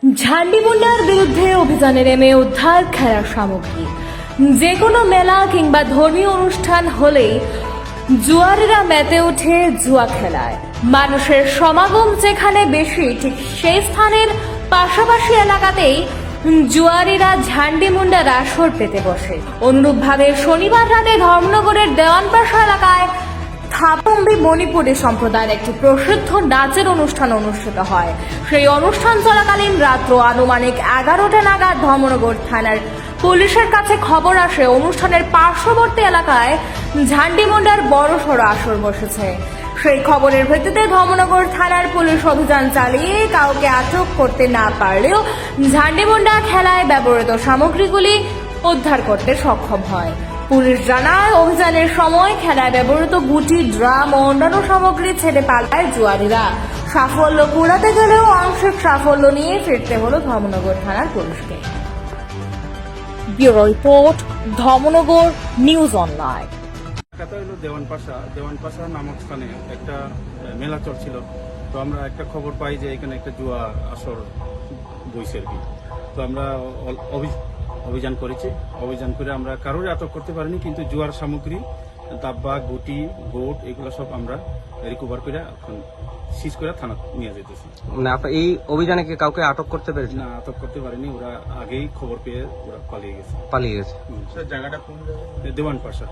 ঝান্ডিমুন্ডার বিরুদ্ধে অভিযানে নেমে উদ্ধার খেলার সামগ্রী। যে কোনো মেলা কিংবা ধর্মীয় অনুষ্ঠান হলেই জুয়ারিরা মেতে ওঠে জুয়া খেলায়। মানুষের সমাগম যেখানে বেশি, ঠিক সেই স্থানের পাশাপাশি এলাকাতেই জুয়ারিরা ঝান্ডিমুন্ডার আসর পেতে বসে। অনুরূপভাবে শনিবার রাতে ধর্মনগরের দেওয়ানপাশা এলাকায় থাপম্বি মণিপুরী সম্প্রদায়ের একটি প্রসিদ্ধ নাচের অনুষ্ঠান অনুষ্ঠিত হয়। সেই অনুষ্ঠান চলাকালীন রাত্র আনুমানিক 11টা নাগাদ ধর্মনগর থানার পুলিশের কাছে খবর আসে অনুষ্ঠানের পার্শ্ববর্তী এলাকায় ঝান্ডিমুন্ডার বড়সড় আসর বসেছে। সেই খবরের ভিত্তিতে ধর্মনগর থানার পুলিশ অভিযান চালিয়ে কাউকে আটক করতে না পারলেও ঝান্ডিমুন্ডা খেলায় ব্যবহৃত সামগ্রীগুলি উদ্ধার করতে সক্ষম হয়। পুলিশ জানায়, অভিযানের সময় খেলায় ব্যবহৃত গুটি, ড্রাম ও অন্যান্য সামগ্রী ছেড়ে পালায় জুয়ারিরা। সাফল্য কুড়াতে গেলেও আংশিক সাফল্য নিয়ে ফিরতে হলো ধর্মনগর থানার পুলিশকে। Bureau report, Dharmanagar news online. কথা হলো দেওয়ানপাশা নামক স্থানে একটা মেলা চলছিল। তো আমরা একটা খবর পাই যে এখানে একটা জুয়া আসর বইছে আর কি। তো আমরা অভিযান করেছি। অভিযান করে আমরা কারোর আটক করতে পারিনি, কিন্তু জুয়ার সামগ্রী, দাব্বা, গুটি, গোট এগুলো সব আমরা রিকভার করে এখন সিজ করে থানা নিয়ে যেতেছি। মানে আপনার এই অভিযানে কি কাউকে আটক করতে পেরেছেন? না, আটক করতে পারিনি, ওরা আগেই খবর পেয়ে ওরা পালিয়ে গেছে। পালিয়ে গেছে। জায়গাটা কোন জায়গায়? দেওয়ানপাশা।